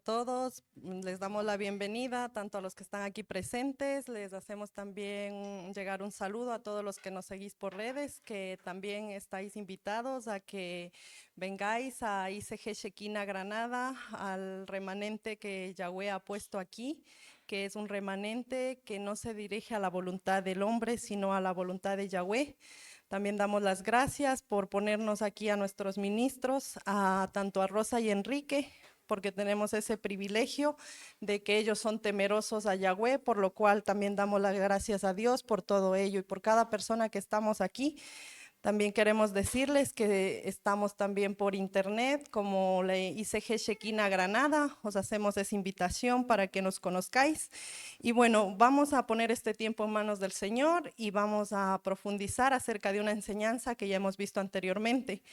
todos. Les damos la bienvenida tanto a los que están aquí presentes. Les hacemos también llegar un saludo a todos los que nos seguís por redes, que también estáis invitados a que vengáis a ICG Shekinah Granada, al remanente que Yahweh ha puesto aquí, que es un remanente que no se dirige a la voluntad del hombre, sino a la voluntad de Yahweh. También damos las gracias por ponernos aquí a nuestros ministros, tanto a Rosa y Enrique, porque tenemos ese privilegio de que ellos son temerosos a Yahweh, por lo cual también damos las gracias a Dios por todo ello y por cada persona que estamos aquí. También queremos decirles que estamos también por internet, como la ICG Shekinah Granada, os hacemos esa invitación para que nos conozcáis. Y bueno, vamos a poner este tiempo en manos del Señor y vamos a profundizar acerca de una enseñanza que ya hemos visto anteriormente.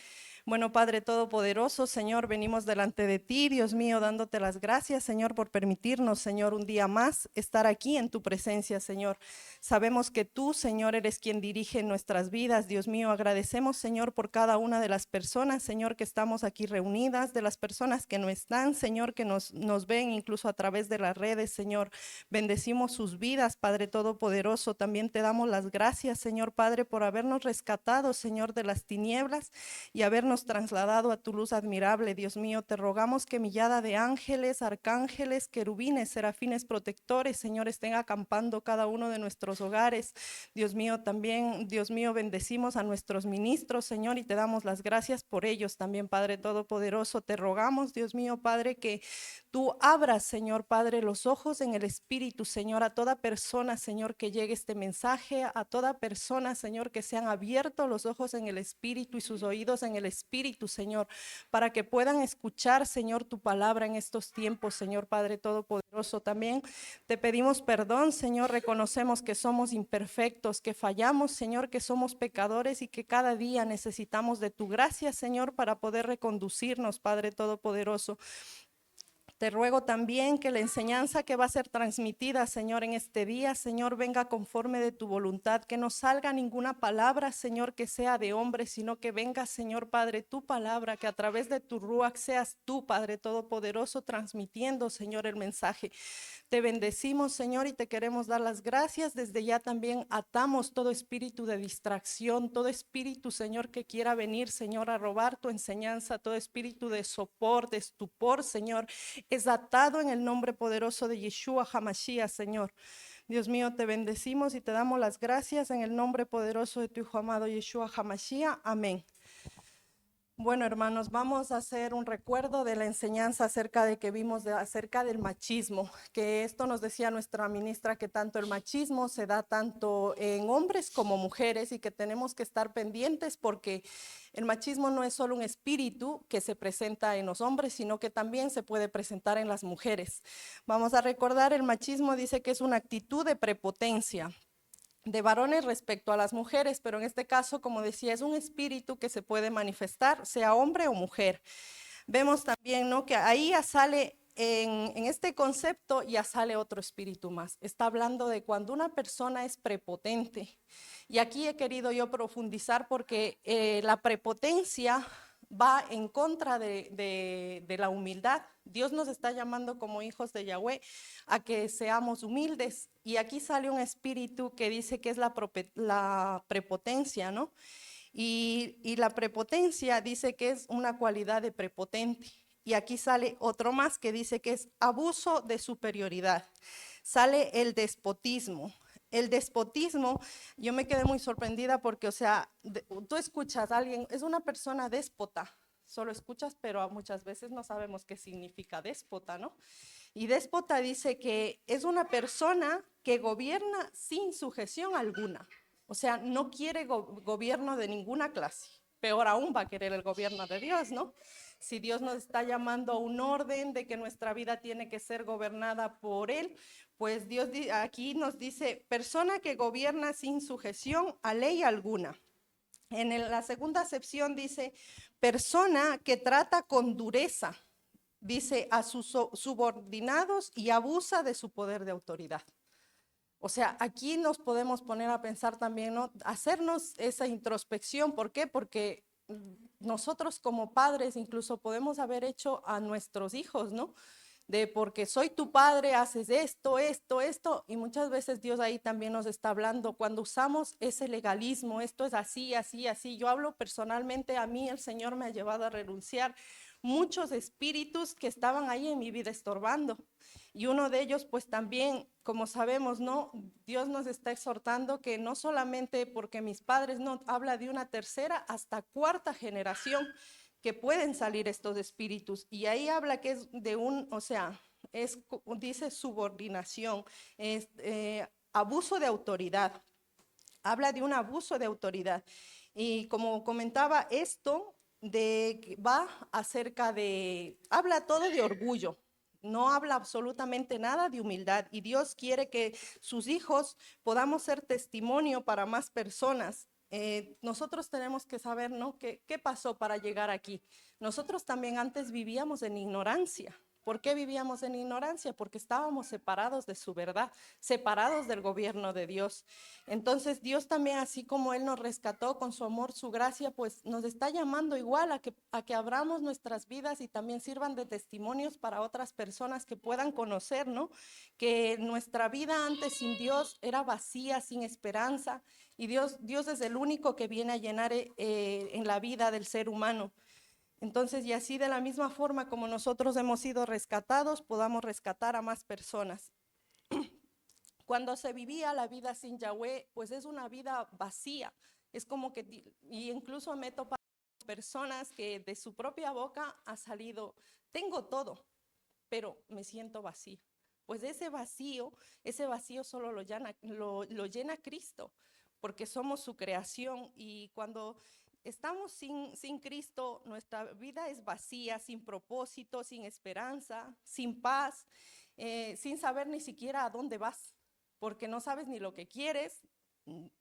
Bueno, Padre Todopoderoso, Señor, venimos delante de ti, Dios mío, dándote las gracias, Señor, por permitirnos, Señor, un día más estar aquí en tu presencia, Señor. Sabemos que tú, Señor, eres quien dirige nuestras vidas, Dios mío. Agradecemos, Señor, por cada una de las personas, Señor, que estamos aquí reunidas, de las personas que no están, Señor, que nos ven incluso a través de las redes, Señor. Bendecimos sus vidas, Padre Todopoderoso. También te damos las gracias, Señor Padre, por habernos rescatado, Señor, de las tinieblas y habernos trasladado a tu luz admirable. Dios mío, te rogamos que millada de ángeles, arcángeles, querubines, serafines protectores, Señor, estén acampando cada uno de nuestros hogares. Dios mío, también, Dios mío, bendecimos a nuestros ministros, Señor, y te damos las gracias por ellos también, Padre Todopoderoso. Te rogamos, Dios mío, Padre, que tú abras, Señor Padre, los ojos en el Espíritu, Señor, a toda persona, Señor, que llegue este mensaje, a toda persona, Señor, que sean abiertos los ojos en el Espíritu y sus oídos en el Espíritu, Señor, para que puedan escuchar, Señor, tu palabra en estos tiempos, Señor Padre Todopoderoso. También te pedimos perdón, Señor, reconocemos que somos imperfectos, que fallamos, Señor, que somos pecadores y que cada día necesitamos de tu gracia, Señor, para poder reconducirnos, Padre Todopoderoso. Te ruego también que la enseñanza que va a ser transmitida, Señor, en este día, Señor, venga conforme de tu voluntad, que no salga ninguna palabra, Señor, que sea de hombre, sino que venga, Señor Padre, tu palabra, que a través de tu ruach seas tú, Padre Todopoderoso, transmitiendo, Señor, el mensaje. Te bendecimos, Señor, y te queremos dar las gracias. Desde ya también atamos todo espíritu de distracción, todo espíritu, Señor, que quiera venir, Señor, a robar tu enseñanza, todo espíritu de sopor, de estupor, Señor, es atado en el nombre poderoso de Yeshua HaMashiach, Señor. Dios mío, te bendecimos y te damos las gracias en el nombre poderoso de tu Hijo amado Yeshua HaMashiach. Amén. Bueno, hermanos, vamos a hacer un recuerdo de la enseñanza acerca de que vimos acerca del machismo, que esto nos decía nuestra ministra que tanto el machismo se da tanto en hombres como mujeres y que tenemos que estar pendientes porque el machismo no es solo un espíritu que se presenta en los hombres, sino que también se puede presentar en las mujeres. Vamos a recordar, el machismo dice que es una actitud de prepotencia de varones respecto a las mujeres, pero en este caso, como decía, es un espíritu que se puede manifestar, sea hombre o mujer. Vemos también, ¿no?, que ahí ya sale, en este concepto ya sale otro espíritu más. Está hablando de cuando una persona es prepotente. Y aquí he querido yo profundizar porque la prepotencia va en contra de la humildad. Dios nos está llamando como hijos de Yahweh a que seamos humildes. Y aquí sale un espíritu que dice que es la prepotencia, ¿no? Y la prepotencia dice que es una cualidad de prepotente. Y aquí sale otro más que dice que es abuso de superioridad. Sale el despotismo. El despotismo, yo me quedé muy sorprendida porque, o sea, tú escuchas a alguien, es una persona déspota, solo escuchas, pero muchas veces no sabemos qué significa déspota, ¿no? Y déspota dice que es una persona que gobierna sin sujeción alguna. O sea, no quiere gobierno de ninguna clase. Peor aún va a querer el gobierno de Dios, ¿no? Si Dios nos está llamando a un orden de que nuestra vida tiene que ser gobernada por Él, pues Dios aquí nos dice, persona que gobierna sin sujeción a ley alguna. En la segunda acepción dice, persona que trata con dureza, dice, a sus subordinados y abusa de su poder de autoridad. O sea, aquí nos podemos poner a pensar también, ¿no?, hacernos esa introspección. ¿Por qué? Porque nosotros como padres incluso podemos haber hecho a nuestros hijos, ¿no?, de porque soy tu padre, haces esto, esto, esto, y muchas veces Dios ahí también nos está hablando cuando usamos ese legalismo, esto es así, así, así. Yo hablo personalmente, a mí el Señor me ha llevado a renunciar muchos espíritus que estaban ahí en mi vida estorbando. Y uno de ellos, pues también, como sabemos, ¿no? Dios nos está exhortando que no solamente porque mis padres, no, habla de una tercera hasta cuarta generación que pueden salir estos espíritus. Y ahí habla que es de un, o sea, dice subordinación, es abuso de autoridad. Habla de un abuso de autoridad. Y como comentaba, esto va acerca de, habla todo de orgullo, no habla absolutamente nada de humildad. Y Dios quiere que sus hijos podamos ser testimonio para más personas. Nosotros tenemos que saber, ¿no? ¿Qué pasó para llegar aquí? Nosotros también antes vivíamos en ignorancia. ¿Por qué vivíamos en ignorancia? Porque estábamos separados de su verdad, separados del gobierno de Dios. Entonces Dios también, así como Él nos rescató con su amor, su gracia, pues nos está llamando igual a que abramos nuestras vidas y también sirvan de testimonios para otras personas que puedan conocer, ¿no? Que nuestra vida antes sin Dios era vacía, sin esperanza, y Dios es el único que viene a llenar en la vida del ser humano. Entonces, y así de la misma forma como nosotros hemos sido rescatados, podamos rescatar a más personas. Cuando se vivía la vida sin Yahweh, pues es una vida vacía. Es como que, y incluso me he topado con personas que de su propia boca ha salido, tengo todo, pero me siento vacío. Pues ese vacío solo lo llena Cristo, porque somos su creación y cuando estamos sin Cristo, nuestra vida es vacía, sin propósito, sin esperanza, sin paz, sin saber ni siquiera a dónde vas, porque no sabes ni lo que quieres.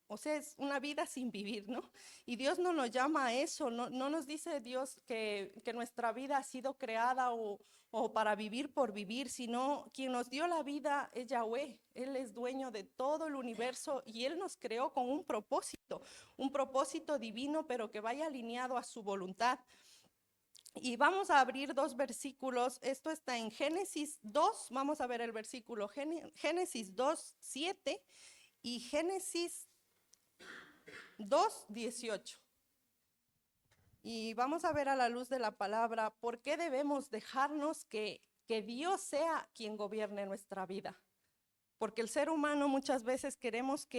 O sea, es una vida sin vivir, ¿no? Y Dios no nos llama a eso, no nos dice Dios que nuestra vida ha sido creada o para vivir por vivir, sino quien nos dio la vida es Yahweh. Él es dueño de todo el universo y Él nos creó con un propósito divino, pero que vaya alineado a su voluntad. Y vamos a abrir dos versículos. Esto está en Génesis 2. Vamos a ver el versículo Génesis 2, 7 y Génesis 2, 18. Y vamos a ver a la luz de la palabra por qué debemos dejarnos que Dios sea quien gobierne nuestra vida. Porque el ser humano muchas veces queremos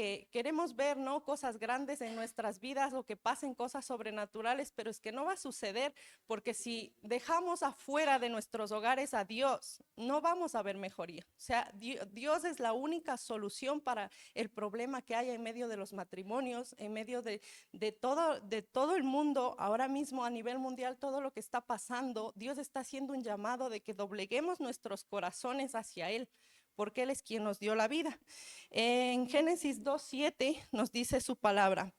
ver, ¿no? Cosas grandes en nuestras vidas o que pasen cosas sobrenaturales, pero es que no va a suceder porque si dejamos afuera de nuestros hogares a Dios, no vamos a ver mejoría. O sea, Dios es la única solución para el problema que hay en medio de los matrimonios, en medio de todo el mundo, ahora mismo a nivel mundial, todo lo que está pasando. Dios está haciendo un llamado de que dobleguemos nuestros corazones hacia Él, porque Él es quien nos dio la vida. En Génesis 2:7 nos dice su palabra.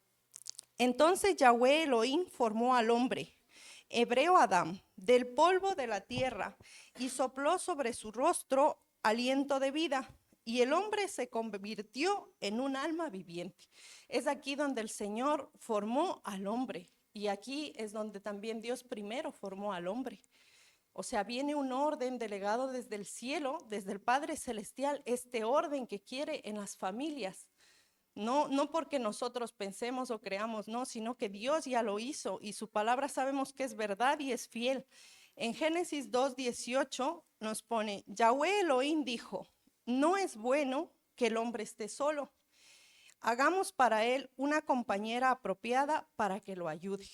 Entonces Yahweh Elohim formó al hombre, hebreo Adán, del polvo de la tierra, y sopló sobre su rostro aliento de vida, y el hombre se convirtió en un alma viviente. Es aquí donde el Señor formó al hombre, y aquí es donde también Dios primero formó al hombre. O sea, viene un orden delegado desde el cielo, desde el Padre Celestial, este orden que quiere en las familias. No porque nosotros pensemos o creamos, no, sino que Dios ya lo hizo y su palabra sabemos que es verdad y es fiel. En Génesis 2:18 nos pone, Yahweh Elohim dijo, no es bueno que el hombre esté solo. Hagamos para él una compañera apropiada para que lo ayude.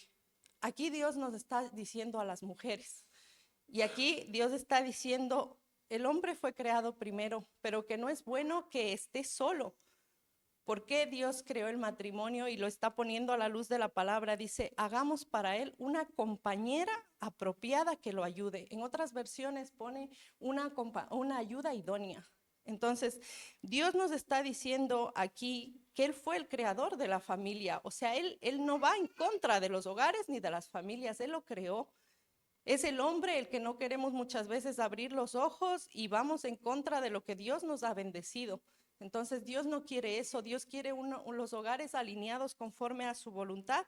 Aquí Dios nos está diciendo a las mujeres, y aquí Dios está diciendo, el hombre fue creado primero, pero que no es bueno que esté solo. ¿Por qué Dios creó el matrimonio y lo está poniendo a la luz de la palabra? Dice, hagamos para él una compañera apropiada que lo ayude. En otras versiones pone una ayuda idónea. Entonces, Dios nos está diciendo aquí que Él fue el creador de la familia. O sea, Él no va en contra de los hogares ni de las familias, Él lo creó. Es el hombre el que no queremos muchas veces abrir los ojos y vamos en contra de lo que Dios nos ha bendecido. Entonces Dios no quiere eso, Dios quiere los hogares alineados conforme a su voluntad.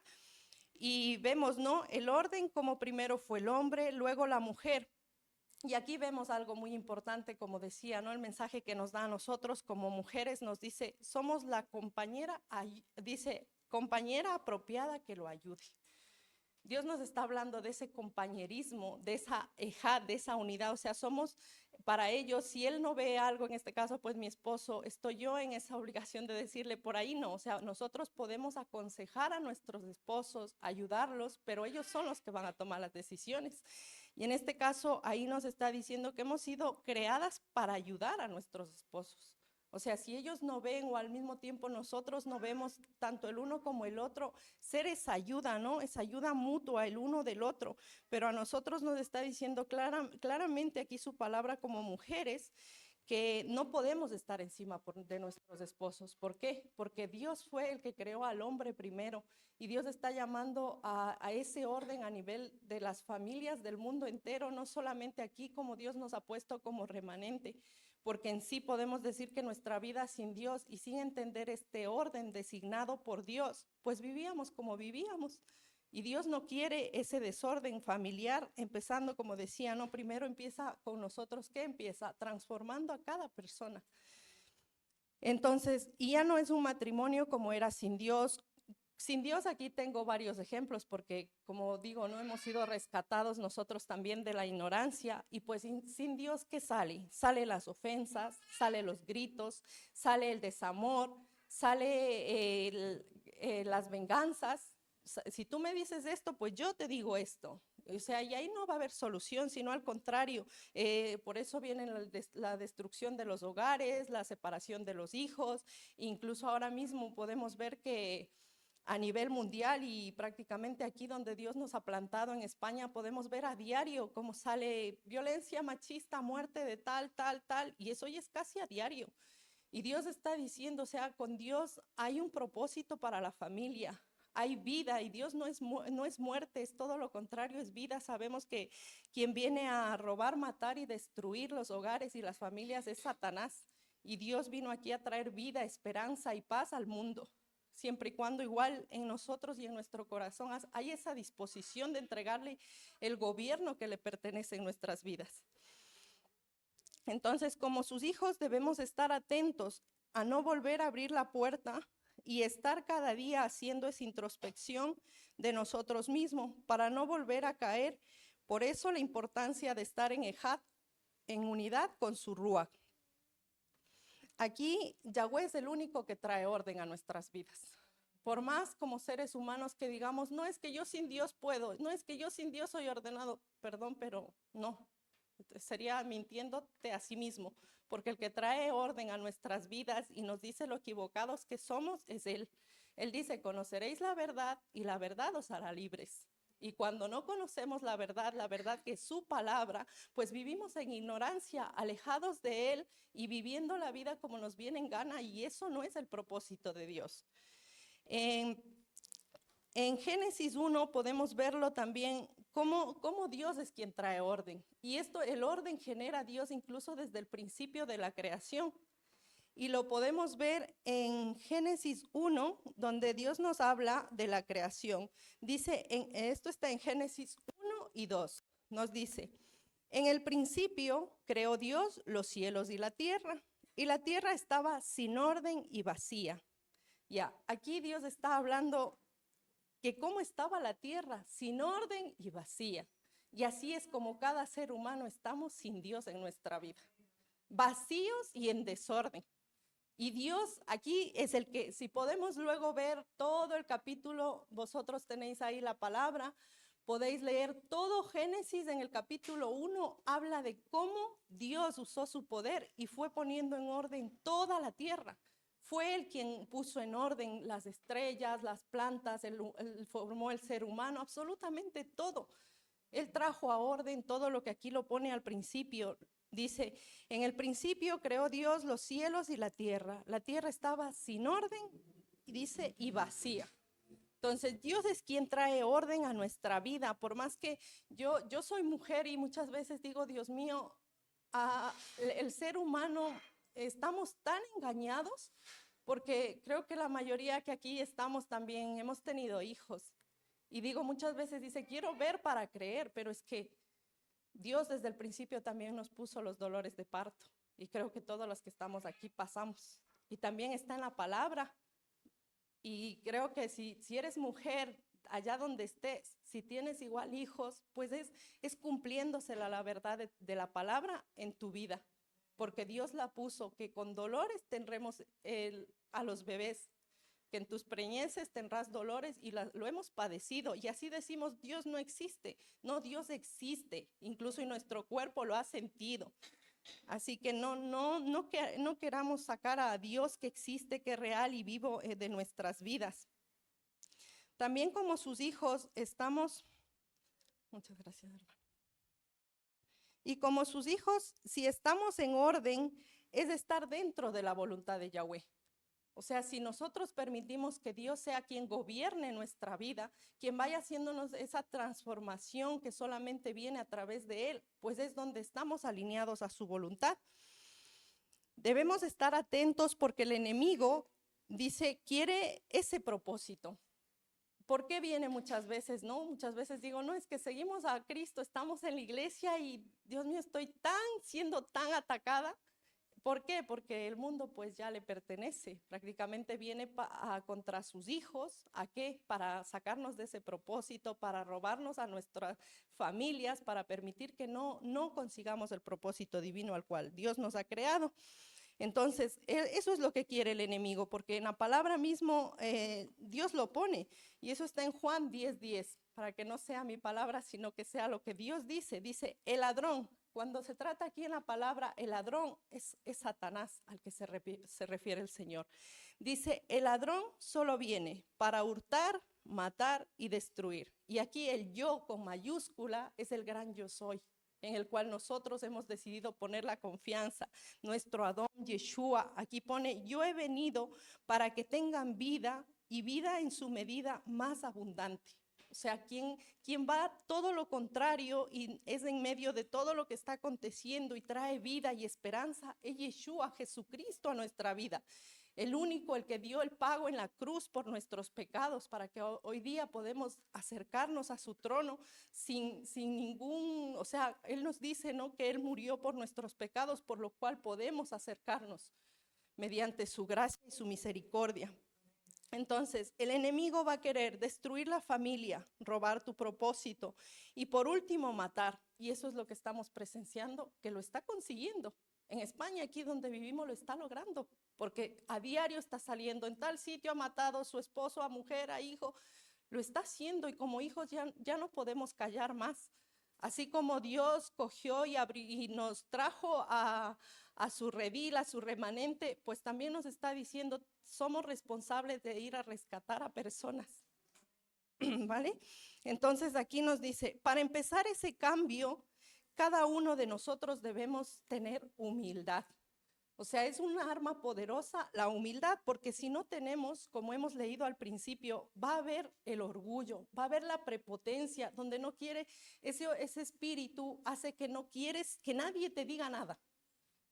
Y vemos, ¿no? El orden como primero fue el hombre, luego la mujer. Y aquí vemos algo muy importante, como decía, ¿no? El mensaje que nos da a nosotros como mujeres nos dice, somos la compañera, dice, compañera apropiada que lo ayude. Dios nos está hablando de ese compañerismo, de esa ejad, de esa unidad. O sea, somos para ellos, si él no ve algo, en este caso, pues mi esposo, estoy yo en esa obligación de decirle por ahí no. O sea, nosotros podemos aconsejar a nuestros esposos, ayudarlos, pero ellos son los que van a tomar las decisiones. Y en este caso, ahí nos está diciendo que hemos sido creadas para ayudar a nuestros esposos. O sea, si ellos no ven o al mismo tiempo nosotros no vemos tanto el uno como el otro, ser esa ayuda, ¿no? Esa ayuda mutua el uno del otro. Pero a nosotros nos está diciendo claramente aquí su palabra como mujeres que no podemos estar encima de nuestros esposos. ¿Por qué? Porque Dios fue el que creó al hombre primero y Dios está llamando a ese orden a nivel de las familias del mundo entero, no solamente aquí como Dios nos ha puesto como remanente, porque en sí podemos decir que nuestra vida sin Dios y sin entender este orden designado por Dios, pues vivíamos como vivíamos. Y Dios no quiere ese desorden familiar, empezando, como decía, no, primero empieza con nosotros, ¿qué empieza? Transformando a cada persona. Entonces, y ya no es un matrimonio como era sin Dios. Sin Dios aquí tengo varios ejemplos porque, como digo, no hemos sido rescatados nosotros también de la ignorancia y pues sin Dios, ¿qué sale? Sale las ofensas, sale los gritos, sale el desamor, sale las venganzas. Si tú me dices esto, pues yo te digo esto. O sea, y ahí no va a haber solución, sino al contrario. Por eso viene la destrucción de los hogares, la separación de los hijos. Incluso ahora mismo podemos ver que a nivel mundial y prácticamente aquí donde Dios nos ha plantado en España, podemos ver a diario cómo sale violencia machista, muerte de tal, tal, tal, y eso ya es casi a diario. Y Dios está diciendo, o sea, con Dios hay un propósito para la familia, hay vida y Dios no es muerte, es todo lo contrario, es vida. Sabemos que quien viene a robar, matar y destruir los hogares y las familias es Satanás. Y Dios vino aquí a traer vida, esperanza y paz al mundo, siempre y cuando igual en nosotros y en nuestro corazón hay esa disposición de entregarle el gobierno que le pertenece en nuestras vidas. Entonces, como sus hijos debemos estar atentos a no volver a abrir la puerta y estar cada día haciendo esa introspección de nosotros mismos para no volver a caer. Por eso la importancia de estar en Ejad, en unidad con su Ruach. Aquí Yahweh es el único que trae orden a nuestras vidas. Por más como seres humanos que digamos, no es que yo sin Dios puedo, no es que yo sin Dios soy ordenado, perdón, pero no, sería mintiéndote a sí mismo, porque el que trae orden a nuestras vidas y nos dice lo equivocados que somos es Él. Él dice, conoceréis la verdad y la verdad os hará libres. Y cuando no conocemos la verdad que es su palabra, pues vivimos en ignorancia, alejados de Él y viviendo la vida como nos viene en gana, y eso no es el propósito de Dios. En Génesis 1 podemos verlo también cómo Dios es quien trae orden. Y el orden genera Dios incluso desde el principio de la creación. Y lo podemos ver en Génesis 1, donde Dios nos habla de la creación. Dice, esto está en Génesis 1 y 2. Nos dice, en el principio creó Dios los cielos y la tierra estaba sin orden y vacía. Ya, aquí Dios está hablando que cómo estaba la tierra, sin orden y vacía. Y así es como cada ser humano estamos sin Dios en nuestra vida, vacíos y en desorden. Y Dios aquí es el que, si podemos luego ver todo el capítulo, vosotros tenéis ahí la palabra, podéis leer todo Génesis en el capítulo 1, habla de cómo Dios usó su poder y fue poniendo en orden toda la tierra. Fue Él quien puso en orden las estrellas, las plantas, él formó el ser humano, absolutamente todo. Él trajo a orden todo lo que aquí lo pone al principio. Dice, en el principio creó Dios los cielos y la tierra. La tierra estaba sin orden, y dice, y vacía. Entonces, Dios es quien trae orden a nuestra vida. Por más que yo soy mujer y muchas veces digo, Dios mío, el ser humano, estamos tan engañados porque creo que la mayoría que aquí estamos también hemos tenido hijos. Y digo muchas veces, dice, quiero ver para creer, pero es que Dios desde el principio también nos puso los dolores de parto y creo que todos los que estamos aquí pasamos. Y también está en la palabra. Y creo que si eres mujer, allá donde estés, si tienes igual hijos, pues es cumpliéndosela la verdad de la palabra en tu vida. Porque Dios la puso, que con dolores tendremos a los bebés, que en tus preñeces tendrás dolores y lo hemos padecido. Y así decimos, Dios no existe. No, Dios existe. Incluso en nuestro cuerpo lo ha sentido. Así que no queramos sacar a Dios que existe, que es real y vivo de nuestras vidas. También como sus hijos estamos, muchas gracias, hermano. Y como sus hijos, si estamos en orden, es estar dentro de la voluntad de Yahweh. O sea, si nosotros permitimos que Dios sea quien gobierne nuestra vida, quien vaya haciéndonos esa transformación que solamente viene a través de Él, pues es donde estamos alineados a su voluntad. Debemos estar atentos porque el enemigo dice, quiere ese propósito. ¿Por qué viene muchas veces? No, muchas veces digo, no, es que seguimos a Cristo, estamos en la iglesia y Dios mío, estoy siendo tan atacada. ¿Por qué? Porque el mundo pues ya le pertenece, prácticamente viene contra sus hijos. ¿A qué? Para sacarnos de ese propósito, para robarnos a nuestras familias, para permitir que no consigamos el propósito divino al cual Dios nos ha creado. Entonces, eso es lo que quiere el enemigo, porque en la palabra mismo Dios lo pone, y eso está en Juan 10:10, para que no sea mi palabra, sino que sea lo que Dios dice. Dice, el ladrón, cuando se trata aquí en la palabra, el ladrón es Satanás al que se refiere el Señor. Dice, el ladrón solo viene para hurtar, matar y destruir. Y aquí el yo con mayúscula es el gran yo soy, en el cual nosotros hemos decidido poner la confianza. Nuestro Adón Yeshua aquí pone, yo he venido para que tengan vida y vida en su medida más abundante. O sea, quien va todo lo contrario y es en medio de todo lo que está aconteciendo y trae vida y esperanza, es Yeshua, Jesucristo a nuestra vida. El único, el que dio el pago en la cruz por nuestros pecados, para que hoy día podemos acercarnos a su trono sin ningún, o sea, Él nos dice, ¿no?, que Él murió por nuestros pecados, por lo cual podemos acercarnos mediante su gracia y su misericordia. Entonces, el enemigo va a querer destruir la familia, robar tu propósito y por último matar. Y eso es lo que estamos presenciando, que lo está consiguiendo. En España, aquí donde vivimos, lo está logrando, porque a diario está saliendo, en tal sitio ha matado a su esposo, a mujer, a hijo, lo está haciendo y como hijos ya no podemos callar más. Así como Dios cogió y nos trajo a su redil, a su remanente, pues también nos está diciendo, somos responsables de ir a rescatar a personas. ¿Vale? Entonces aquí nos dice, para empezar ese cambio, cada uno de nosotros debemos tener humildad. O sea, es una arma poderosa la humildad, porque si no tenemos, como hemos leído al principio, va a haber el orgullo, va a haber la prepotencia, donde no quiere, ese espíritu hace que no quieres que nadie te diga nada,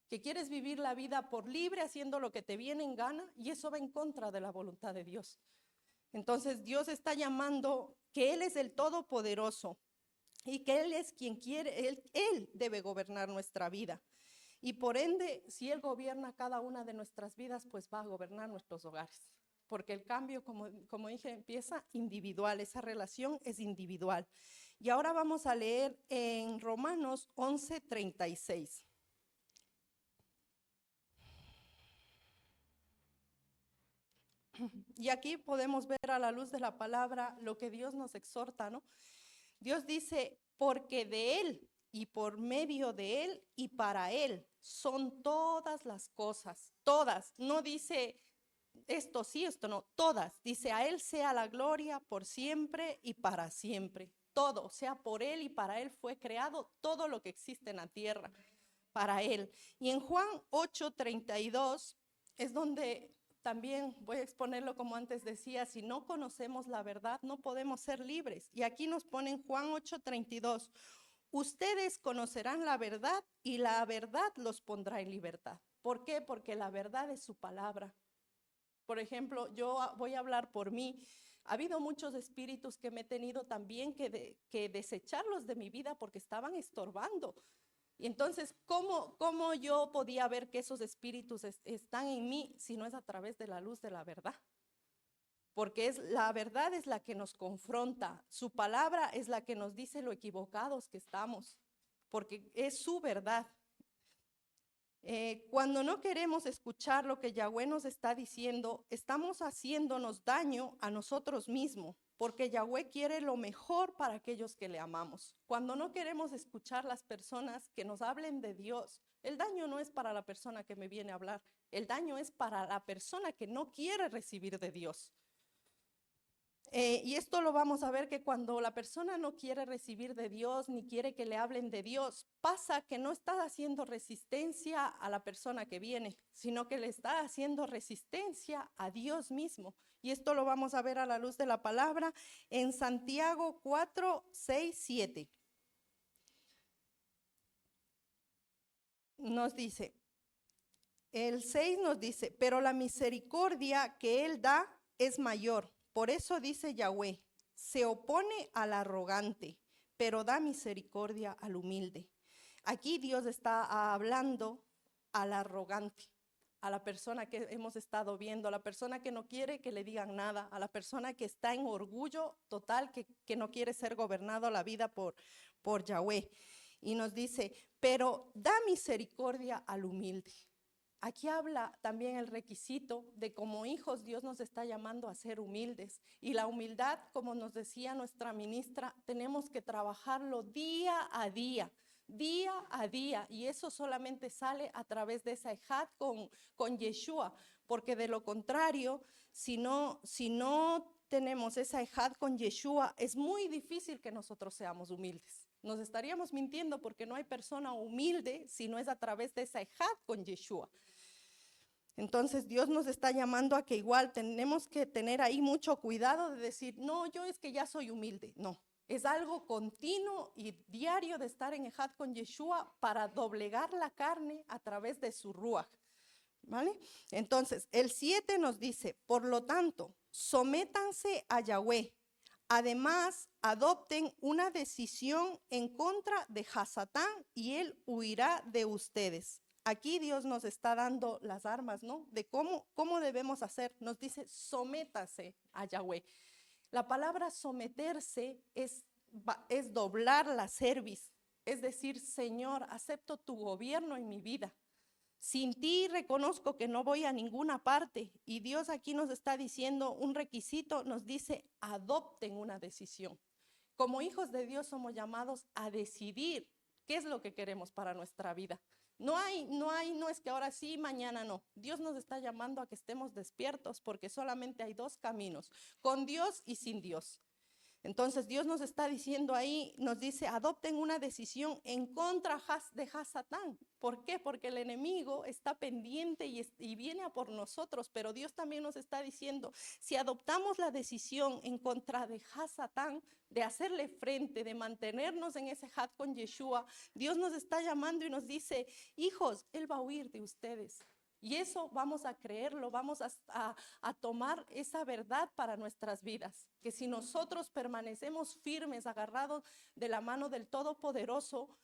que quieres vivir la vida por libre, haciendo lo que te viene en gana, y eso va en contra de la voluntad de Dios. Entonces Dios está llamando que Él es el Todopoderoso y que Él es quien quiere, Él debe gobernar nuestra vida. Y por ende, si Él gobierna cada una de nuestras vidas, pues va a gobernar nuestros hogares. Porque el cambio, como dije, empieza individual, esa relación es individual. Y ahora vamos a leer en Romanos 11:36. Y aquí podemos ver a la luz de la palabra lo que Dios nos exhorta, ¿no? Dios dice, porque de Él y por medio de Él y para Él son todas las cosas, todas. No dice esto sí, esto no, todas. Dice, a Él sea la gloria por siempre y para siempre. Todo, o sea, por Él y para Él fue creado todo lo que existe en la tierra, para Él. Y en Juan 8:32 es donde también voy a exponerlo como antes decía, si no conocemos la verdad, no podemos ser libres. Y aquí nos ponen Juan 8:32. Ustedes conocerán la verdad y la verdad los pondrá en libertad. ¿Por qué? Porque la verdad es su palabra. Por ejemplo, yo voy a hablar por mí. Ha habido muchos espíritus que me he tenido también que desecharlos de mi vida porque estaban estorbando. Y entonces, ¿cómo yo podía ver que esos espíritus están en mí si no es a través de la luz de la verdad? Porque la verdad es la que nos confronta, su palabra es la que nos dice lo equivocados que estamos, porque es su verdad. Cuando no queremos escuchar lo que Yahweh nos está diciendo, estamos haciéndonos daño a nosotros mismos, porque Yahweh quiere lo mejor para aquellos que le amamos. Cuando no queremos escuchar las personas que nos hablen de Dios, el daño no es para la persona que me viene a hablar, el daño es para la persona que no quiere recibir de Dios. Y esto lo vamos a ver que cuando la persona no quiere recibir de Dios ni quiere que le hablen de Dios, pasa que no está haciendo resistencia a la persona que viene, sino que le está haciendo resistencia a Dios mismo. Y esto lo vamos a ver a la luz de la palabra en Santiago 4, 6, 7. Nos dice, el 6 nos dice, pero la misericordia que Él da es mayor. Por eso dice Yahweh, se opone al arrogante, pero da misericordia al humilde. Aquí Dios está hablando al arrogante, a la persona que hemos estado viendo, a la persona que no quiere que le digan nada, a la persona que está en orgullo total, que no quiere ser gobernado la vida por Yahweh. Y nos dice, pero da misericordia al humilde. Aquí habla también el requisito de como hijos Dios nos está llamando a ser humildes. Y la humildad, como nos decía nuestra ministra, tenemos que trabajarlo día a día, día a día. Y eso solamente sale a través de esa ejad con Yeshua, porque de lo contrario, si no tenemos esa ejad con Yeshua, es muy difícil que nosotros seamos humildes. Nos estaríamos mintiendo porque no hay persona humilde si no es a través de esa ejad con Yeshua. Entonces Dios nos está llamando a que igual tenemos que tener ahí mucho cuidado de decir, no, yo es que ya soy humilde. No, es algo continuo y diario de estar en ejad con Yeshua para doblegar la carne a través de su ruaj. ¿Vale? Entonces, el 7 nos dice, por lo tanto, sométanse a Yahweh. Además, adopten una decisión en contra de Hasatán y él huirá de ustedes. Aquí Dios nos está dando las armas, ¿no? De cómo debemos hacer. Nos dice, sométase a Yahweh. La palabra someterse es doblar la cerviz. Es decir, Señor, acepto tu gobierno en mi vida. Sin ti reconozco que no voy a ninguna parte. Y Dios aquí nos está diciendo un requisito, nos dice, adopten una decisión. Como hijos de Dios somos llamados a decidir qué es lo que queremos para nuestra vida. No es que ahora sí, mañana no. Dios nos está llamando a que estemos despiertos porque solamente hay dos caminos, con Dios y sin Dios. Entonces Dios nos está diciendo ahí, nos dice, adopten una decisión en contra de Hasatán. ¿Por qué? Porque el enemigo está pendiente y viene a por nosotros, pero Dios también nos está diciendo, si adoptamos la decisión en contra de Hasatán, de hacerle frente, de mantenernos en ese had con Yeshua, Dios nos está llamando y nos dice, hijos, Él va a huir de ustedes. Y eso vamos a creerlo, vamos a tomar esa verdad para nuestras vidas. Que si nosotros permanecemos firmes, agarrados de la mano del Todopoderoso,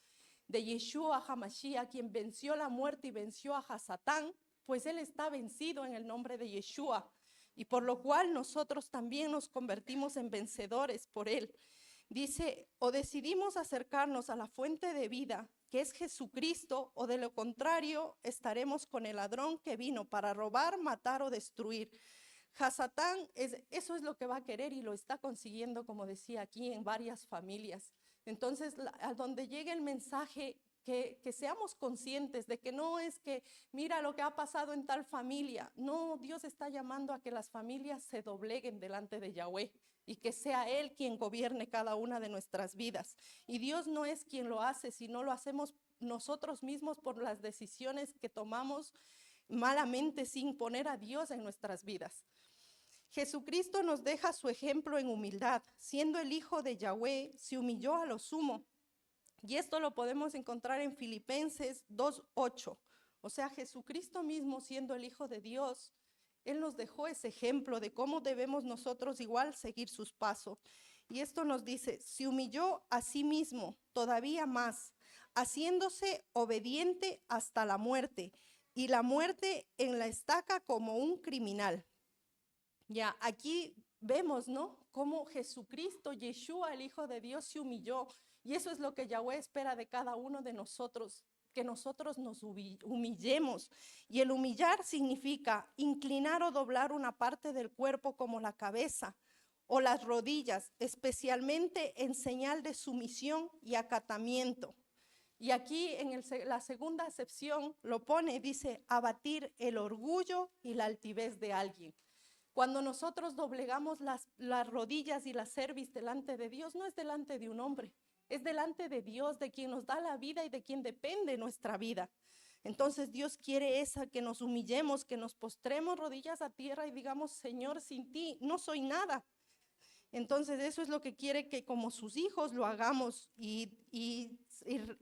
de Yeshua HaMashiach, quien venció la muerte y venció a Hasatán, pues Él está vencido en el nombre de Yeshua. Y por lo cual nosotros también nos convertimos en vencedores por Él. Dice, o decidimos acercarnos a la fuente de vida, que es Jesucristo, o de lo contrario, estaremos con el ladrón que vino para robar, matar o destruir. Hasatán, eso es lo que va a querer y lo está consiguiendo, como decía aquí, en varias familias. Entonces, a donde llegue el mensaje, que seamos conscientes de que no es que, mira lo que ha pasado en tal familia. No, Dios está llamando a que las familias se dobleguen delante de Yahweh y que sea Él quien gobierne cada una de nuestras vidas. Y Dios no es quien lo hace, sino lo hacemos nosotros mismos por las decisiones que tomamos malamente sin poner a Dios en nuestras vidas. Jesucristo nos deja su ejemplo en humildad. Siendo el Hijo de Yahweh, se humilló a lo sumo. Y esto lo podemos encontrar en Filipenses 2:8. O sea, Jesucristo mismo, siendo el Hijo de Dios, Él nos dejó ese ejemplo de cómo debemos nosotros igual seguir sus pasos. Y esto nos dice, se humilló a sí mismo todavía más, haciéndose obediente hasta la muerte, y la muerte en la estaca como un criminal. Ya, aquí vemos, ¿no? Cómo Jesucristo, Yeshua, el Hijo de Dios, se humilló. Y eso es lo que Yahweh espera de cada uno de nosotros, que nosotros nos humillemos. Y el humillar significa inclinar o doblar una parte del cuerpo como la cabeza o las rodillas, especialmente en señal de sumisión y acatamiento. Y aquí en la segunda acepción lo pone, dice, abatir el orgullo y la altivez de alguien. Cuando nosotros doblegamos las rodillas y la cerviz delante de Dios, no es delante de un hombre, es delante de Dios, de quien nos da la vida y de quien depende nuestra vida. Entonces Dios quiere que nos humillemos, que nos postremos rodillas a tierra y digamos, Señor, sin ti no soy nada. Entonces eso es lo que quiere que como sus hijos lo hagamos y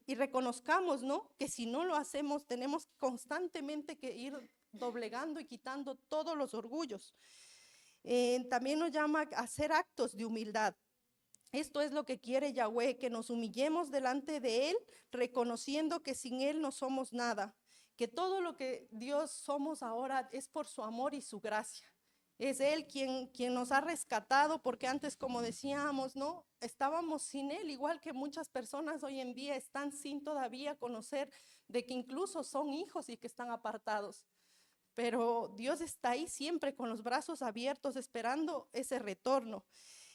reconozcamos, ¿no? Que si no lo hacemos, tenemos constantemente que ir doblegando y quitando todos los orgullos. También nos llama a hacer actos de humildad. Esto es lo que quiere Yahweh, que nos humillemos delante de Él, reconociendo que sin Él no somos nada, que todo lo que Dios somos ahora es por su amor y su gracia. Es Él quien nos ha rescatado, porque antes, como decíamos, ¿no? Estábamos sin Él, igual que muchas personas hoy en día están sin todavía conocer de que incluso son hijos y que están apartados. Pero Dios está ahí siempre con los brazos abiertos esperando ese retorno.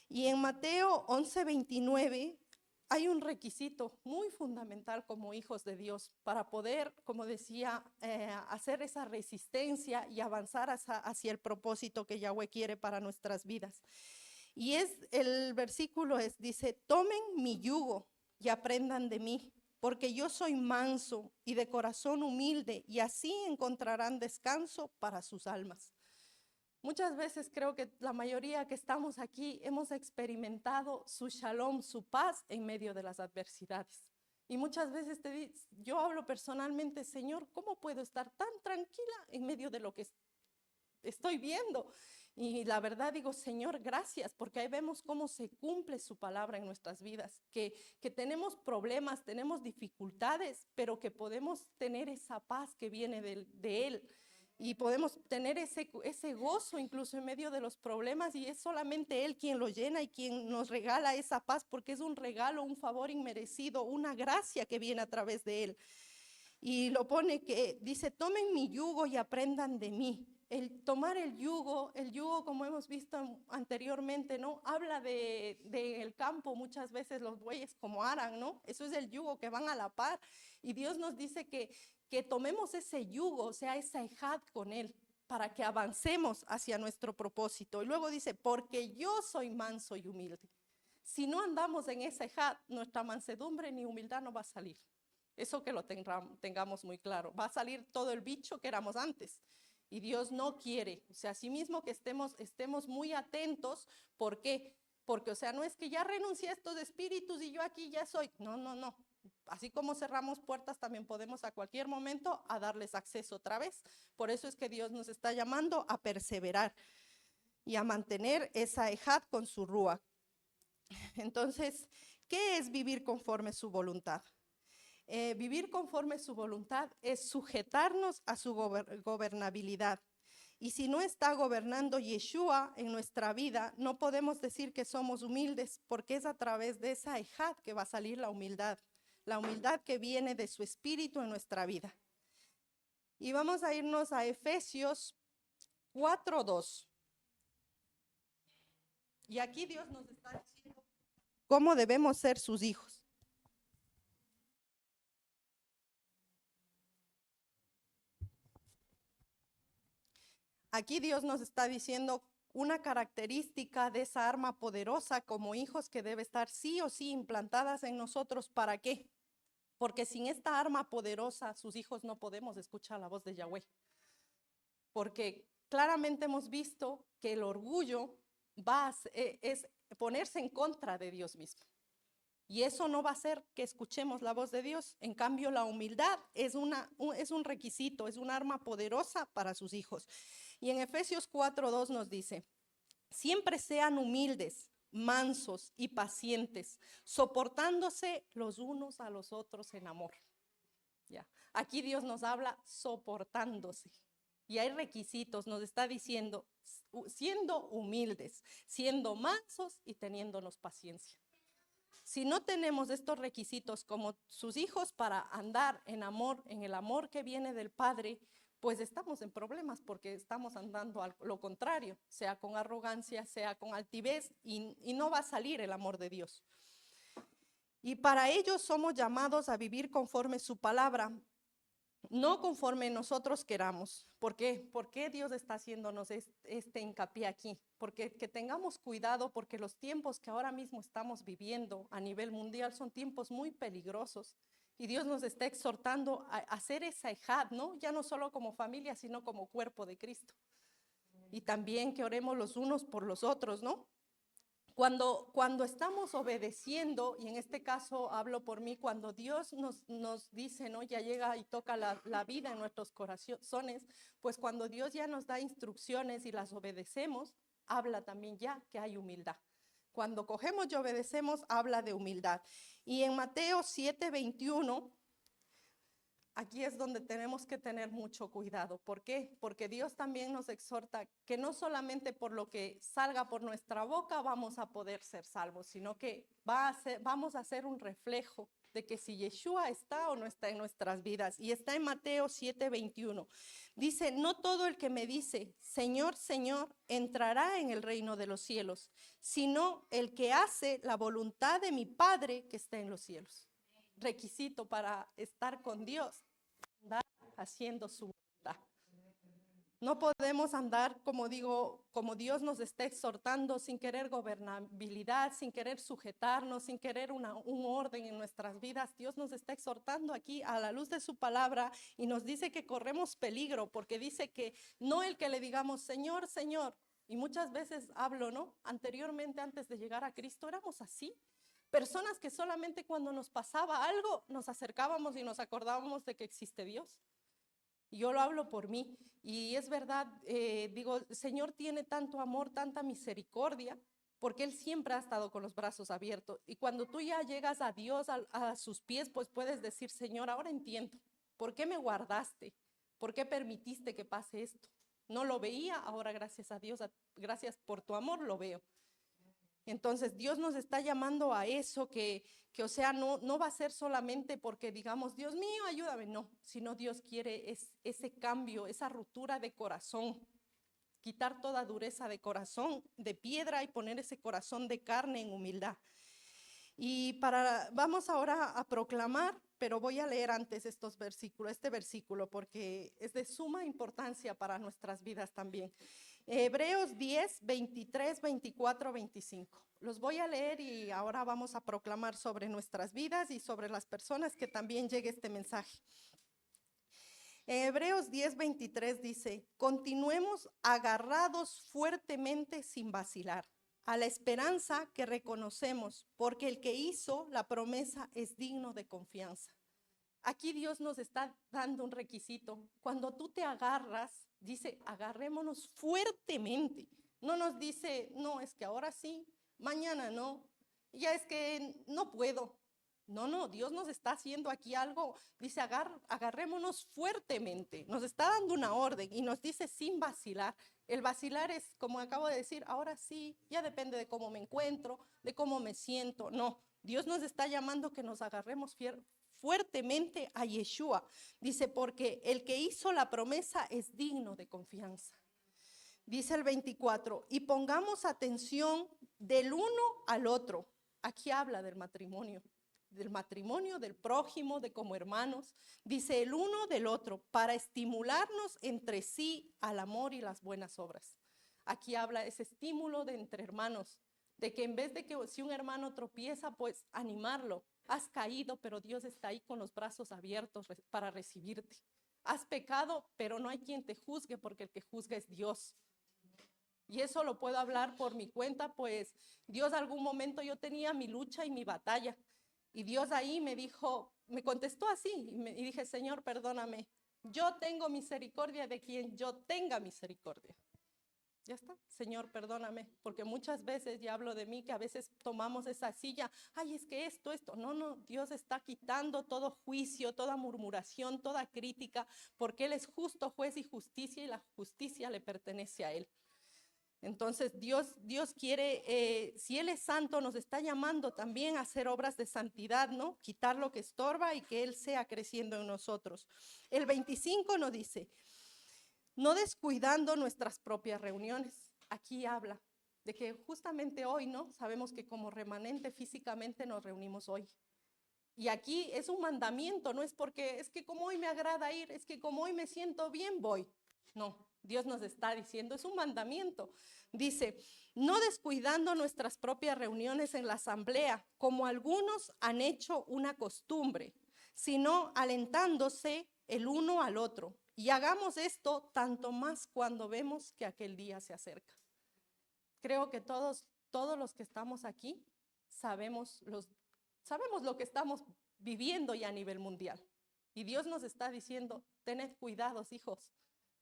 Y en Mateo 11:29 hay un requisito muy fundamental como hijos de Dios para poder, como decía, hacer esa resistencia y avanzar hacia el propósito que Yahweh quiere para nuestras vidas. Y el versículo dice, tomen mi yugo y aprendan de mí, porque yo soy manso y de corazón humilde, y así encontrarán descanso para sus almas. Muchas veces creo que la mayoría que estamos aquí hemos experimentado su shalom, su paz en medio de las adversidades. Y muchas veces yo hablo personalmente, Señor, ¿cómo puedo estar tan tranquila en medio de lo que estoy viendo? Y la verdad digo, Señor, gracias, porque ahí vemos cómo se cumple su palabra en nuestras vidas, que tenemos problemas, tenemos dificultades, pero que podemos tener esa paz que viene de Él. Y podemos tener ese gozo incluso en medio de los problemas, y es solamente Él quien lo llena y quien nos regala esa paz, porque es un regalo, un favor inmerecido, una gracia que viene a través de Él. Y lo pone que dice, tomen mi yugo y aprendan de mí. El tomar el yugo como hemos visto anteriormente, ¿no? Habla del campo, muchas veces los bueyes como aran, ¿no? Eso es el yugo, que van a la par. Y Dios nos dice que tomemos ese yugo, o sea, esa ejad con Él, para que avancemos hacia nuestro propósito. Y luego dice, porque yo soy manso y humilde. Si no andamos en esa ejad, nuestra mansedumbre ni humildad no va a salir. Eso que lo tengamos muy claro. Va a salir todo el bicho que éramos antes. Y Dios no quiere. O sea, así mismo que estemos muy atentos. ¿Por qué? Porque, o sea, no es que ya renuncié a estos espíritus y yo aquí ya soy. No, no, no. Así como cerramos puertas, también podemos a cualquier momento a darles acceso otra vez. Por eso es que Dios nos está llamando a perseverar y a mantener esa ejad con su rúa. Entonces, ¿qué es vivir conforme su voluntad? Vivir conforme su voluntad es sujetarnos a su gobernabilidad. Y si no está gobernando Yeshua en nuestra vida, no podemos decir que somos humildes, porque es a través de esa ejad que va a salir la humildad que viene de su espíritu en nuestra vida. Y vamos a irnos a Efesios 4:2. Y aquí Dios nos está diciendo cómo debemos ser sus hijos. Aquí Dios nos está diciendo una característica de esa arma poderosa como hijos que debe estar sí o sí implantadas en nosotros. ¿Para qué? Porque sin esta arma poderosa, sus hijos no podemos escuchar la voz de Yahweh. Porque claramente hemos visto que el orgullo es ponerse en contra de Dios mismo. Y eso no va a hacer que escuchemos la voz de Dios. En cambio, la humildad es un requisito, es un arma poderosa para sus hijos. Y en Efesios 4:2 nos dice, siempre sean humildes, mansos y pacientes, soportándose los unos a los otros en amor. Ya. Aquí Dios nos habla soportándose. Y hay requisitos, nos está diciendo, siendo humildes, siendo mansos y teniéndonos paciencia. Si no tenemos estos requisitos como sus hijos para andar en amor, en el amor que viene del Padre, pues estamos en problemas porque estamos andando a lo contrario, sea con arrogancia, sea con altivez, y no va a salir el amor de Dios. Y para ello somos llamados a vivir conforme su palabra, no conforme nosotros queramos. ¿Por qué? ¿Por qué Dios está haciéndonos este hincapié aquí? Porque que tengamos cuidado, porque los tiempos que ahora mismo estamos viviendo a nivel mundial son tiempos muy peligrosos. Y Dios nos está exhortando a hacer esa ejad, ¿no? Ya no solo como familia, sino como cuerpo de Cristo. Y también que oremos los unos por los otros, ¿no? Cuando estamos obedeciendo, y en este caso hablo por mí, cuando Dios nos dice, ¿no? Ya llega y toca la vida en nuestros corazones, pues cuando Dios ya nos da instrucciones y las obedecemos, habla también ya que hay humildad. Cuando cogemos y obedecemos, habla de humildad. Y en Mateo 7:21, aquí es donde tenemos que tener mucho cuidado. ¿Por qué? Porque Dios también nos exhorta que no solamente por lo que salga por nuestra boca vamos a poder ser salvos, sino que vamos a ser un reflejo de que si Yeshua está o no está en nuestras vidas. Y está en Mateo 7:21. Dice, no todo el que me dice, Señor, Señor, entrará en el reino de los cielos, sino el que hace la voluntad de mi Padre que está en los cielos. Requisito para estar con Dios, andar haciendo su voluntad. No podemos andar, como digo, como Dios nos está exhortando, sin querer gobernabilidad, sin querer sujetarnos, sin querer un orden en nuestras vidas. Dios nos está exhortando aquí a la luz de su palabra y nos dice que corremos peligro, porque dice que no el que le digamos, Señor, Señor, y muchas veces hablo, ¿no? Anteriormente, antes de llegar a Cristo, éramos así. Personas que solamente cuando nos pasaba algo, nos acercábamos y nos acordábamos de que existe Dios. Yo lo hablo por mí y es verdad, digo, el Señor tiene tanto amor, tanta misericordia, porque Él siempre ha estado con los brazos abiertos. Y cuando tú ya llegas a Dios, a sus pies, pues puedes decir, Señor, ahora entiendo, ¿por qué me guardaste? ¿Por qué permitiste que pase esto? No lo veía, ahora gracias a Dios, gracias por tu amor, lo veo. Entonces Dios nos está llamando a eso o sea, no va a ser solamente porque digamos, Dios mío, ayúdame, no, sino Dios quiere ese cambio, esa ruptura de corazón, quitar toda dureza de corazón, de piedra y poner ese corazón de carne en humildad. Y vamos ahora a proclamar, pero voy a leer antes este versículo, porque es de suma importancia para nuestras vidas también. Hebreos 10, 23, 24, 25. Los voy a leer y ahora vamos a proclamar sobre nuestras vidas y sobre las personas que también llegue este mensaje. Hebreos 10, 23 dice, continuemos agarrados fuertemente sin vacilar a la esperanza que reconocemos, porque el que hizo la promesa es digno de confianza. Aquí Dios nos está dando un requisito. Cuando tú te agarras, dice, agarrémonos fuertemente. No nos dice, no, es que ahora sí, mañana no, ya es que no puedo. No, Dios nos está haciendo aquí algo, dice, agarrémonos fuertemente. Nos está dando una orden y nos dice sin vacilar. El vacilar es, como acabo de decir, ahora sí, ya depende de cómo me encuentro, de cómo me siento. No, Dios nos está llamando que nos agarremos fuertemente a Yeshua. Dice, porque el que hizo la promesa es digno de confianza. Dice el 24, y pongamos atención del uno al otro. Aquí habla del matrimonio, del prójimo, de como hermanos. Dice el uno del otro, para estimularnos entre sí al amor y las buenas obras. Aquí habla ese estímulo de entre hermanos, de que en vez de que si un hermano tropieza, pues animarlo. Has caído, pero Dios está ahí con los brazos abiertos para recibirte. Has pecado, pero no hay quien te juzgue, porque el que juzga es Dios. Y eso lo puedo hablar por mi cuenta, pues Dios algún momento yo tenía mi lucha y mi batalla. Y Dios ahí me dijo, me contestó así, y dije, Señor, perdóname. Yo tengo misericordia de quien yo tenga misericordia. Ya está, Señor, perdóname, porque muchas veces, ya hablo de mí, que a veces tomamos esa silla, ay, es que esto. No, no, Dios está quitando todo juicio, toda murmuración, toda crítica, porque Él es justo, juez y justicia, y la justicia le pertenece a Él. Entonces Dios quiere, si Él es santo, nos está llamando también a hacer obras de santidad, ¿no? Quitar lo que estorba y que Él sea creciendo en nosotros. El 25 nos dice, no descuidando nuestras propias reuniones. Aquí habla de que justamente hoy, ¿no? Sabemos que como remanente físicamente nos reunimos hoy. Y aquí es un mandamiento, no es porque es que como hoy me agrada ir, es que como hoy me siento bien, voy. No, Dios nos está diciendo, es un mandamiento. Dice, no descuidando nuestras propias reuniones en la asamblea, como algunos han hecho una costumbre, sino alentándose el uno al otro. Y hagamos esto tanto más cuando vemos que aquel día se acerca. Creo que todos los que estamos aquí sabemos lo que estamos viviendo ya a nivel mundial. Y Dios nos está diciendo, tened cuidados, hijos.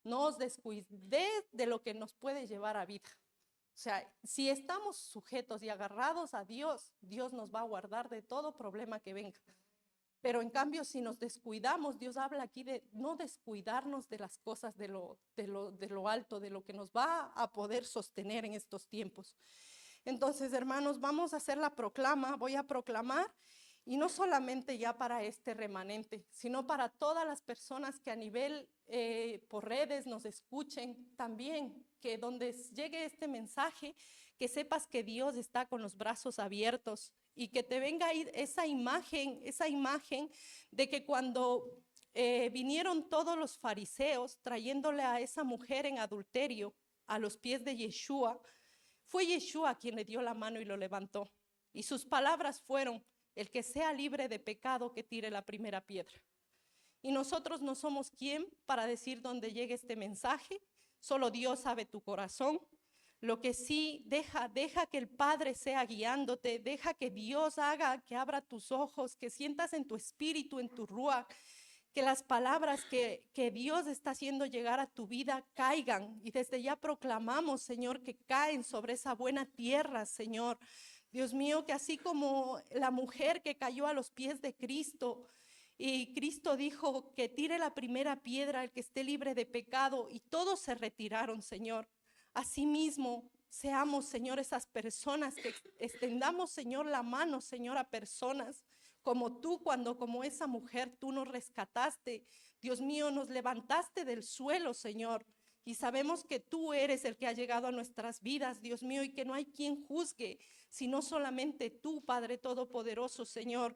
No os descuidéis de lo que nos puede llevar a vida. O sea, si estamos sujetos y agarrados a Dios, Dios nos va a guardar de todo problema que venga. Pero en cambio, si nos descuidamos, Dios habla aquí de no descuidarnos de las cosas de lo alto, de lo que nos va a poder sostener en estos tiempos. Entonces, hermanos, vamos a hacer la proclama, voy a proclamar, y no solamente ya para este remanente, sino para todas las personas que a nivel por redes nos escuchen también, que donde llegue este mensaje, que sepas que Dios está con los brazos abiertos y que te venga ahí esa imagen de que cuando vinieron todos los fariseos trayéndole a esa mujer en adulterio a los pies de Yeshua, fue Yeshua quien le dio la mano y lo levantó. Y sus palabras fueron, el que sea libre de pecado que tire la primera piedra. Y nosotros no somos quien para decir dónde llegue este mensaje, solo Dios sabe tu corazón. Lo que sí, deja que el Padre sea guiándote, deja que Dios haga, que abra tus ojos, que sientas en tu espíritu, en tu ruach, que las palabras que Dios está haciendo llegar a tu vida caigan. Y desde ya proclamamos, Señor, que caen sobre esa buena tierra, Señor. Dios mío, que así como la mujer que cayó a los pies de Cristo, y Cristo dijo que tire la primera piedra el que esté libre de pecado, y todos se retiraron, Señor. Asimismo, seamos, Señor, esas personas que extendamos, Señor, la mano, Señor, a personas como tú, cuando como esa mujer tú nos rescataste. Dios mío, nos levantaste del suelo, Señor. Y sabemos que tú eres el que ha llegado a nuestras vidas, Dios mío, y que no hay quien juzgue, sino solamente tú, Padre Todopoderoso, Señor.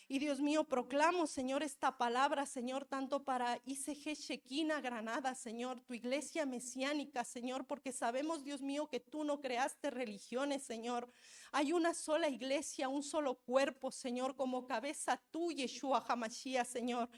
Y Dios mío, proclamo, Señor, esta palabra, Señor, tanto para ICG Shekinah Granada, Señor, tu iglesia mesiánica, Señor, porque sabemos, Dios mío, que tú no creaste religiones, Señor. Hay una sola iglesia, un solo cuerpo, Señor, como cabeza tú, Yeshua HaMashiach, Señor.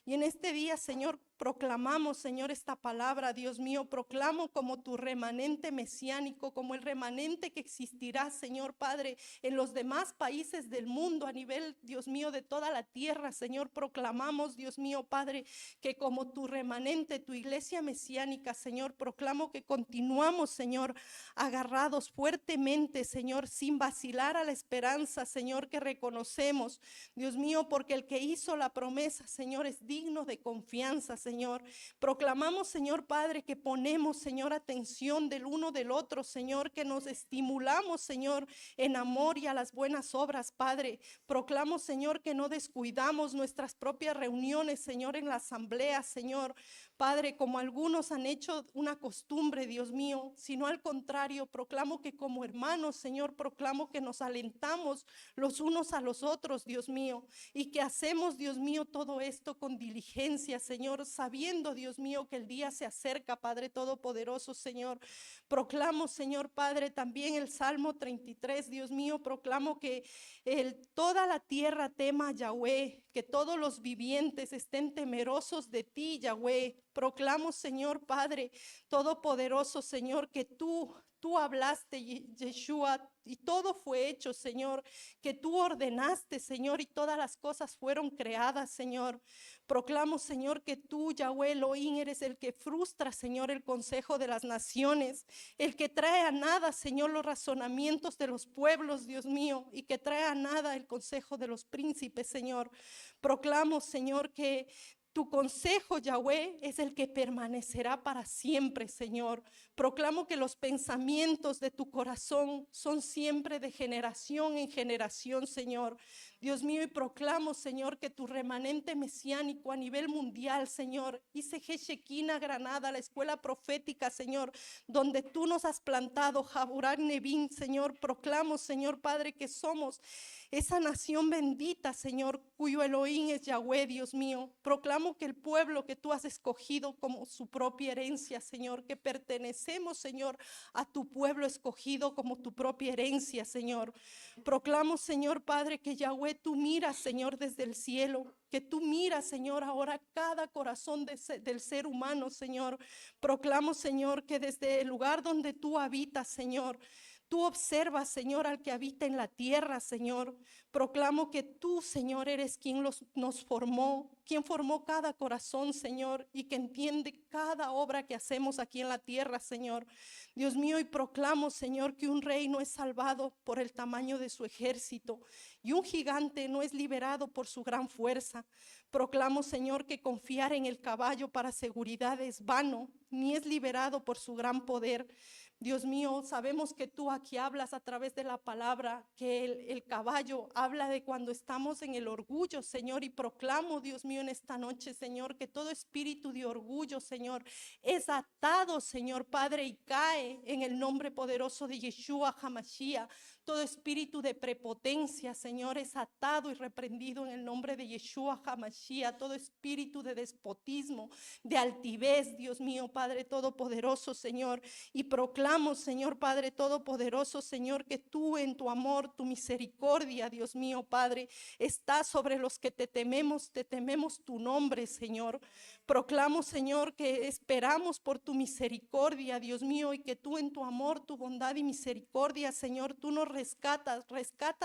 Y en este día, Señor, proclamamos, Señor, esta palabra, Dios mío, proclamo como tu remanente mesiánico, como el remanente que existirá, Señor Padre, en los demás países del mundo, a nivel, Dios mío, de toda la tierra, Señor, proclamamos, Dios mío, Padre, que como tu remanente, tu iglesia mesiánica, Señor, proclamo que continuamos, Señor, agarrados fuertemente, Señor, sin vacilar a la esperanza, Señor, que reconocemos, Dios mío, porque el que hizo la promesa, Señor, es digno de confianza, Señor. Proclamamos, Señor Padre, que ponemos, Señor, atención del uno del otro, Señor, que nos estimulamos, Señor, en amor y a las buenas obras, Padre. Proclamo, Señor, que no descuidamos nuestras propias reuniones, Señor, en la asamblea, Señor. Padre, como algunos han hecho una costumbre, Dios mío, sino al contrario, proclamo que como hermanos, Señor, proclamo que nos alentamos los unos a los otros, Dios mío, y que hacemos, Dios mío, todo esto con diligencia, Señor, sabiendo, Dios mío, que el día se acerca, Padre Todopoderoso, Señor. Proclamo, Señor Padre, también el Salmo 33, Dios mío, proclamo que toda la tierra tema a Yahweh, que todos los vivientes estén temerosos de ti, Yahweh. Proclamo, Señor Padre Todopoderoso, Señor, que tú hablaste, Yeshua, y todo fue hecho, Señor, que tú ordenaste, Señor, y todas las cosas fueron creadas, Señor. Proclamo, Señor, que tú, Yahweh Elohim, eres el que frustra, Señor, el consejo de las naciones, el que trae a nada, Señor, los razonamientos de los pueblos, Dios mío, y que trae a nada el consejo de los príncipes, Señor. Proclamo, Señor, que tu consejo, Yahweh, es el que permanecerá para siempre, Señor. Proclamo que los pensamientos de tu corazón son siempre de generación en generación, Señor. Dios mío, y proclamo, Señor, que tu remanente mesiánico a nivel mundial, Señor, ICG Shekinah Granada, la escuela profética, Señor, donde tú nos has plantado, Jaburar Nevin, Señor, proclamo, Señor Padre, que somos esa nación bendita, Señor, cuyo Elohim es Yahweh, Dios mío. Proclamo que el pueblo que tú has escogido como su propia herencia, Señor, que pertenecemos, Señor, a tu pueblo escogido como tu propia herencia, Señor. Proclamo, Señor Padre, que Yahweh tú miras, Señor, desde el cielo, que tú miras, Señor, ahora cada corazón del ser humano, Señor. Proclamo, Señor, que desde el lugar donde tú habitas, Señor, tú observas, Señor, al que habita en la tierra, Señor. Proclamo que tú, Señor, eres quien nos formó, quien formó cada corazón, Señor, y que entiende cada obra que hacemos aquí en la tierra, Señor. Dios mío, y proclamo, Señor, que un rey no es salvado por el tamaño de su ejército y un gigante no es liberado por su gran fuerza. Proclamo, Señor, que confiar en el caballo para seguridad es vano, ni es liberado por su gran poder. Dios mío, sabemos que tú aquí hablas a través de la palabra, que el caballo habla de cuando estamos en el orgullo, Señor, y proclamo, Dios mío, en esta noche, Señor, que todo espíritu de orgullo, Señor, es atado, Señor Padre, y cae en el nombre poderoso de Yeshua HaMashiach. Todo espíritu de prepotencia, Señor, es atado y reprendido en el nombre de Yeshua HaMashiach. Todo espíritu de despotismo, de altivez, Dios mío, Padre Todopoderoso, Señor, y proclamo, Señor Padre Todopoderoso, Señor, que tú en tu amor, tu misericordia, Dios mío, Padre, está sobre los que te tememos tu nombre, Señor. Proclamo, Señor, que esperamos por tu misericordia, Dios mío, y que tú en tu amor, tu bondad y misericordia, Señor, tú nos rescatas,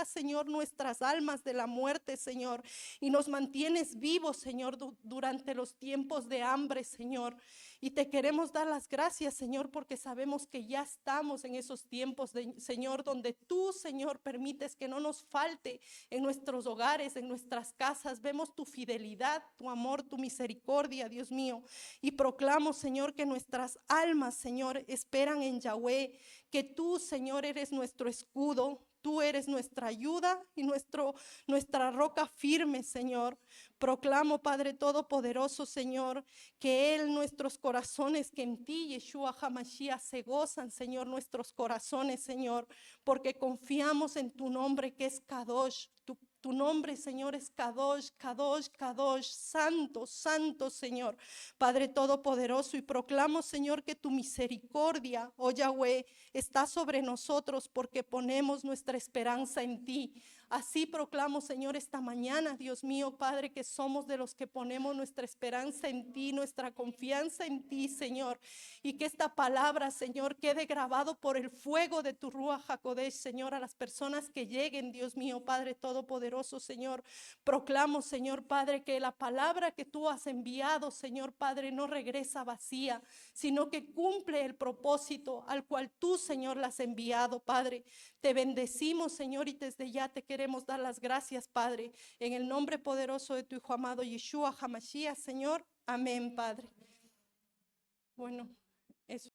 Señor, nuestras almas de la muerte, Señor, y nos mantienes vivos, Señor, durante los tiempos de hambre, Señor. Y te queremos dar las gracias, Señor, porque sabemos que ya estamos en esos tiempos, Señor, donde tú, Señor, permites que no nos falte en nuestros hogares, en nuestras casas. Vemos tu fidelidad, tu amor, tu misericordia, Dios mío. Y proclamo, Señor, que nuestras almas, Señor, esperan en Yahweh, que tú, Señor, eres nuestro escudo. Tú eres nuestra ayuda y nuestra roca firme, Señor. Proclamo, Padre Todopoderoso, Señor, que nuestros corazones, que en ti, Yeshua HaMashiach, se gozan, Señor, nuestros corazones, Señor, porque confiamos en tu nombre que es Kadosh. Tu nombre, Señor, es Kadosh, Kadosh, Kadosh, santo, santo, Señor, Padre Todopoderoso. Y proclamo, Señor, que tu misericordia, oh Yahweh, está sobre nosotros porque ponemos nuestra esperanza en ti. Así proclamo, Señor, esta mañana, Dios mío, Padre, que somos de los que ponemos nuestra esperanza en ti, nuestra confianza en ti, Señor. Y que esta palabra, Señor, quede grabado por el fuego de tu Ruach HaKodesh, Señor, a las personas que lleguen, Dios mío, Padre Todopoderoso, Señor. Proclamo, Señor, Padre, que la palabra que tú has enviado, Señor, Padre, no regresa vacía, sino que cumple el propósito al cual tú, Señor, la has enviado, Padre. Te bendecimos, Señor, y desde ya te queremos dar las gracias, Padre, en el nombre poderoso de tu Hijo amado Yeshua HaMashiach, Señor. Amén, Padre. Bueno, eso.